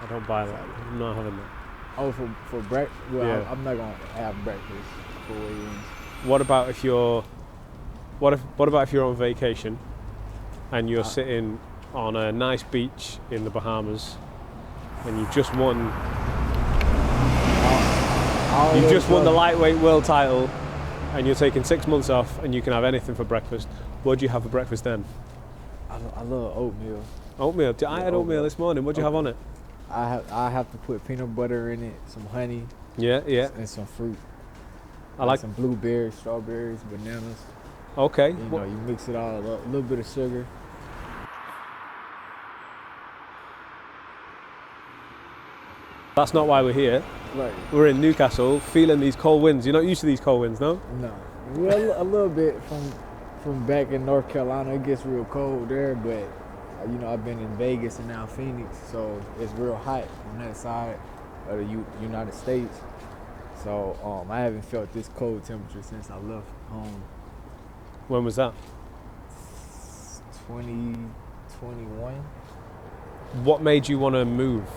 I don't buy that. I'm not having that. Oh, for breakfast? Well, Yeah. I'm not gonna have breakfast for weigh-ins. What about if you're on vacation and you're sitting on a nice beach in the Bahamas and you've just won the lightweight world title and you're taking 6 months off and you can have anything for breakfast? What do you have for breakfast then? I love oatmeal. Oatmeal. I had oatmeal this morning. What do you have on it? I have to put peanut butter in it, some honey, Yeah. and some fruit. I like some blueberries, strawberries, bananas. Okay. You know, you mix it all up, a little bit of sugar. That's not why we're here. Right. We're in Newcastle, feeling these cold winds. You're not used to these cold winds, no? No. Well, a little bit from back in North Carolina. It gets real cold there, but you know, I've been in Vegas and now Phoenix, so it's real hot on that side of the United States. So I haven't felt this cold temperature since I left home. When was that? 2021. What made you want to move?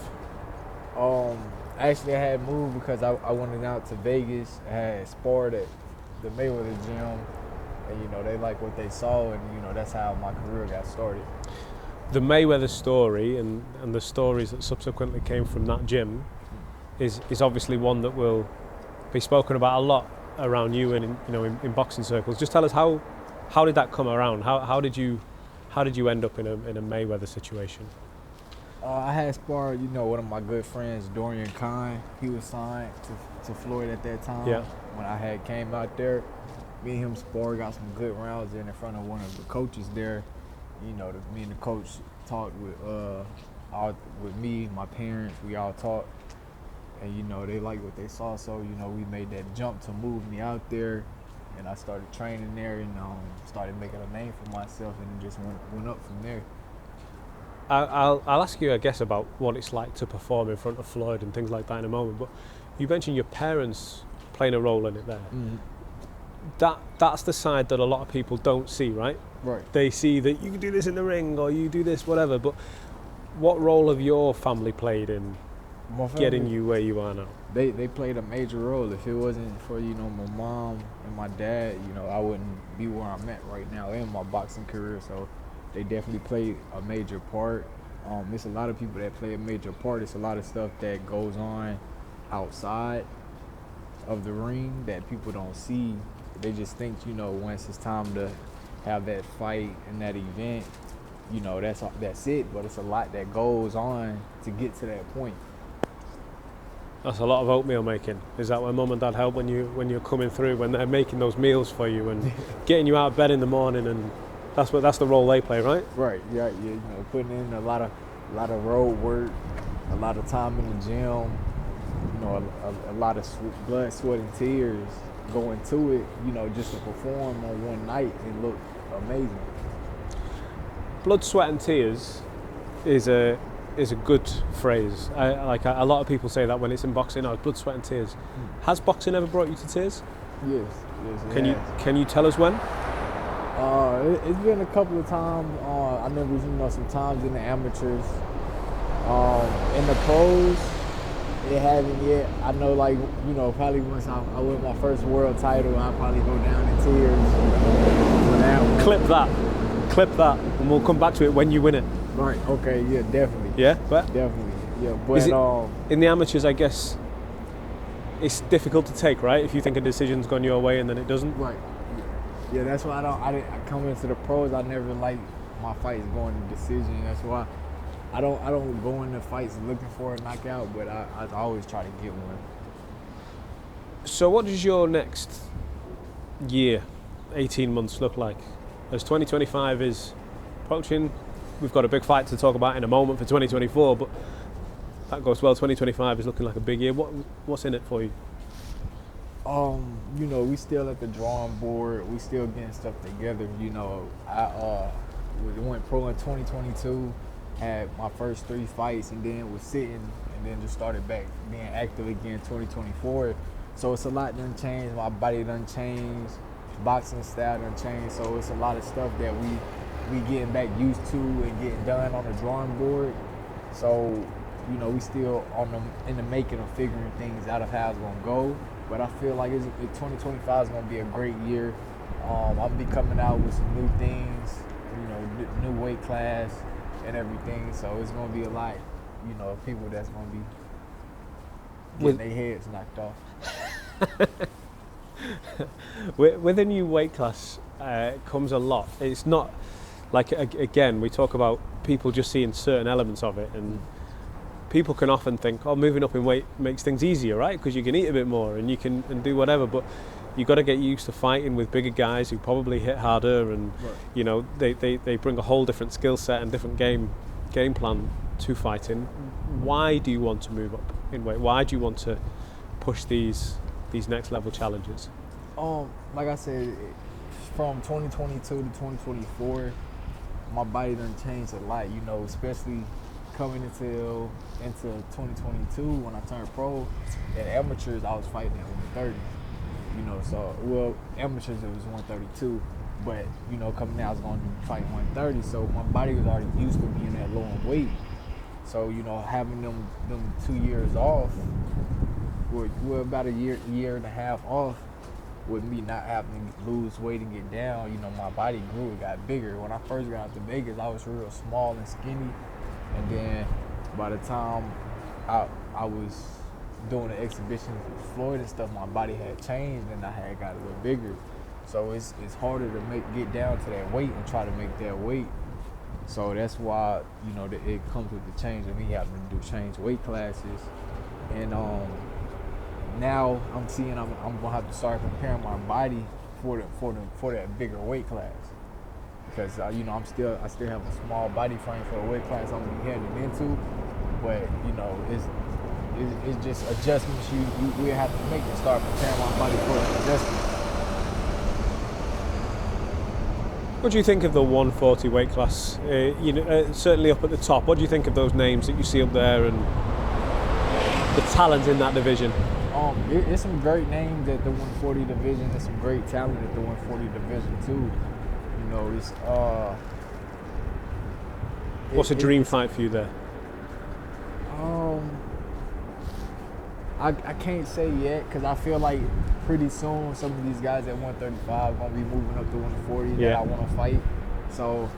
Actually, I had moved because I went out to Vegas. I had sparred at the Mayweather gym, and you know they like what they saw, and you know that's how my career got started. The Mayweather story and the stories that subsequently came from that gym is obviously one that will be spoken about a lot around you and in boxing circles. Just tell us how did that come around? How did you end up in a Mayweather situation? I had sparred, one of my good friends, Dorian Khan. He was signed to Floyd at that time. Yeah. When I had came out there, me and him sparred, got some good rounds in front of one of the coaches there. Me and the coach talked with me, my parents. We all talked, and they liked what they saw. So we made that jump to move me out there, and I started training there, and started making a name for myself, and it just went up from there. I'll ask you, I guess, about what it's like to perform in front of Floyd and things like that in a moment. But you mentioned your parents playing a role in it there. Mm-hmm. That's the side that a lot of people don't see, right? Right. They see that you can do this in the ring or you do this, whatever. But what role have your family played in getting you where you are now? They played a major role. If it wasn't for my mom and my dad, I wouldn't be where I'm at right now in my boxing career. So they definitely played a major part. It's a lot of people that play a major part. It's a lot of stuff that goes on outside of the ring that people don't see. They just think, once it's time to have that fight and that event, that's it. But it's a lot that goes on to get to that point. That's a lot of oatmeal making. Is that where mum and dad help when you're coming through, when they're making those meals for you and getting you out of bed in the morning, and that's the role they play, right? Right. Yeah. Putting in a lot of road work, a lot of time in the gym, a lot of blood, sweat, and tears going to it, just to perform on one night and look amazing. Blood, sweat, and tears is a good phrase. A lot of people say that when it's in boxing. Oh, blood, sweat, and tears. Has boxing ever brought you to tears? Yes. Can you tell us when? It's been a couple of times. I remember, some times in the amateurs. In the pros, it hasn't yet. I know, probably once I win my first world title, I'll probably go down in tears for that one. Clip that, and we'll come back to it when you win it. Right, okay, yeah, definitely. Yeah? But definitely, yeah. But in the amateurs, I guess, it's difficult to take, right? If you think a decision's gone your way and then it doesn't. Right. Yeah, that's why I come into the pros. I never like my fights going to decision. That's why I don't go into fights looking for a knockout, but I always try to get one. So what does your next year, 18 months look like? As 2025 is approaching, we've got a big fight to talk about in a moment for 2024, but that goes well. 2025 is looking like a big year. What's in it for you? We still at the drawing board. We still getting stuff together. I went pro in 2022, had my first 3 fights, and then was sitting, and then just started back being active again 2024. So it's a lot done changed. My body done changed. Boxing style done changed. So it's a lot of stuff that we getting back used to and getting done on the drawing board. So you know, we still in the making of figuring things out of how it's gonna go. But I feel like 2025 is gonna be a great year. I'll be coming out with some new things, you know, new weight class and everything. So it's gonna be a lot, you know, of people that's gonna be getting their heads knocked off. With a new weight class comes a lot. It's not like, again, we talk about people just seeing certain elements of it, and people can often think, oh, moving up in weight makes things easier, right? Because you can eat a bit more and you can do whatever. But you've got to get used to fighting with bigger guys who probably hit harder, and you know, they bring a whole different skill set and different game plan to fighting. Why do you want to move up in weight? Why do you want to push these next level challenges? Like I said, from 2022 to 2024, my body done changed a lot, you know, especially coming into 2022 when I turned pro. At amateurs, I was fighting at 130, you know, so, well, amateurs it was 132, but, you know, coming out I was going to fight 130, so my body was already used to being that low in weight. So, you know, having them 2 years off, we're about a year and a half off, with me not having to lose weight and get down, you know, my body grew, it got bigger. When I first got out to Vegas, I was real small and skinny, and then by the time I was doing the exhibitions with Floyd and stuff, my body had changed and I had got a little bigger. So it's harder to get down to that weight and try to make that weight. So that's why, you know, it comes with the change of me having to change weight classes. And now I'm seeing I'm gonna have to start preparing my body for that bigger weight class, because you know, I still have a small body frame for the weight class I'm gonna be heading into, but you know, it's just adjustments we have to make to start preparing my body for the adjustments. What do you think of the 140 weight class? You know, certainly up at the top. What do you think of those names that you see up there and the talent in that division? It's some great names at the 140 division. There's some great talent at the 140 division too. You know, it's what's a dream fight for you there? I can't say yet, because I feel like pretty soon some of these guys at 135 are gonna be moving up to 140 that I want to fight. So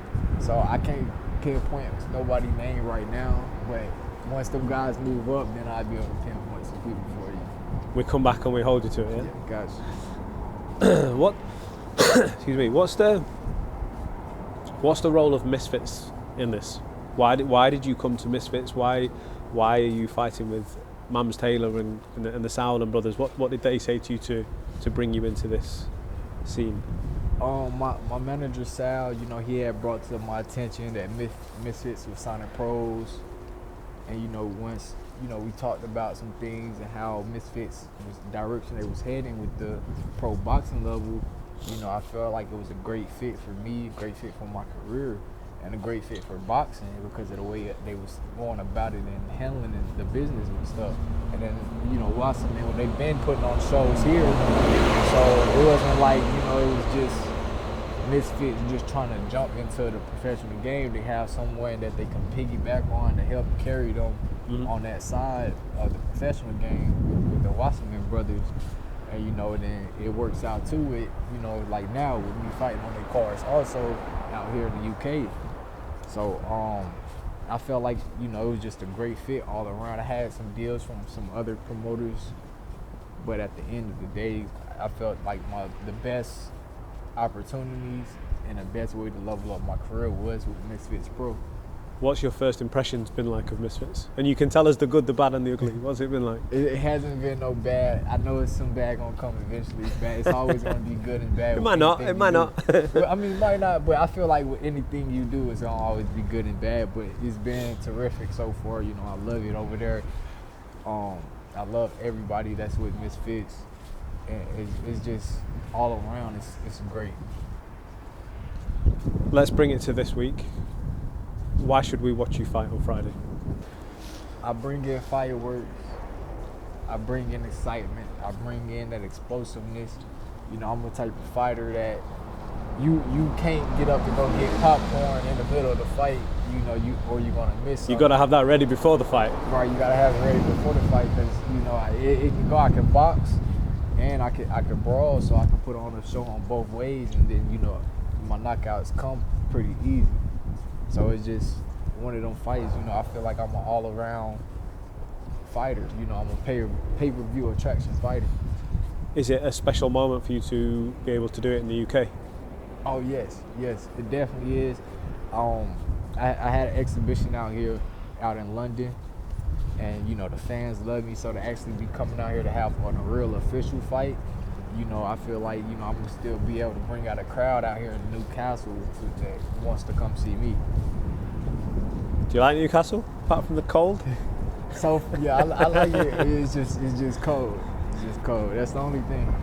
I can't pinpoint nobody's name right now, but once them guys move up, then I'll be able to pinpoint some people for you. We come back and we hold you to it, yeah? Gotcha. What? Excuse me. What's the role of Misfits in this? Why did you come to Misfits? Why are you fighting with Mams Taylor and the Sauerland brothers? What did they say to you to bring you into this scene? My manager Sal, you know, he had brought to my attention that Misfits was signing pros, and you know, once, you know, we talked about some things and how Misfits was the direction they was heading with the pro boxing level. You know, I felt like it was a great fit for me, a great fit for my career, and a great fit for boxing because of the way they was going about it and handling the business and stuff. And then, you know, Wasserman, they've been putting on shows here, so it wasn't like, you know, it was just Misfits just trying to jump into the professional game. They have someone that they can piggyback on to help carry them on that side of the professional game with the Wasserman brothers. And, you know, then it works out to it, you know, like now with me fighting on their cars also out here in the UK. So I felt like, you know, it was just a great fit all around. I had some deals from some other promoters, but at the end of the day, I felt like the best opportunities and the best way to level up my career was with Misfits Pro. What's your first impressions been like of Misfits? And you can tell us the good, the bad, and the ugly. What's it been like? It hasn't been no bad. I know it's some bad gonna come eventually. It's always gonna be good and bad. It might not. It might not. I mean, it might not. But I feel like with anything you do, it's gonna always be good and bad. But it's been terrific so far. You know, I love it over there. I love everybody that's with Misfits, and it's just all around. It's great. Let's bring it to this week. Why should we watch you fight on Friday? I bring in fireworks. I bring in excitement. I bring in that explosiveness. You know, I'm the type of fighter that you can't get up to go get popcorn in the middle of the fight, or you're gonna miss something. You got to have that ready before the fight. Right, you gotta have it ready before the fight because it can go. I can box, and I can brawl, so I can put on a show on both ways, and then my knockouts come pretty easy. So it's just one of them fights. I feel like I'm an all-around fighter. I'm a pay-per-view attraction fighter. Is it a special moment for you to be able to do it in the UK? Oh yes, it definitely is. I had an exhibition out in London, and the fans love me. So to actually be coming out here to have a real official fight, I feel like I'm gonna still be able to bring out a crowd out here in Newcastle that wants to come see me. Do you like Newcastle apart from the cold? So yeah, I like it. It's just cold. It's just cold. That's the only thing.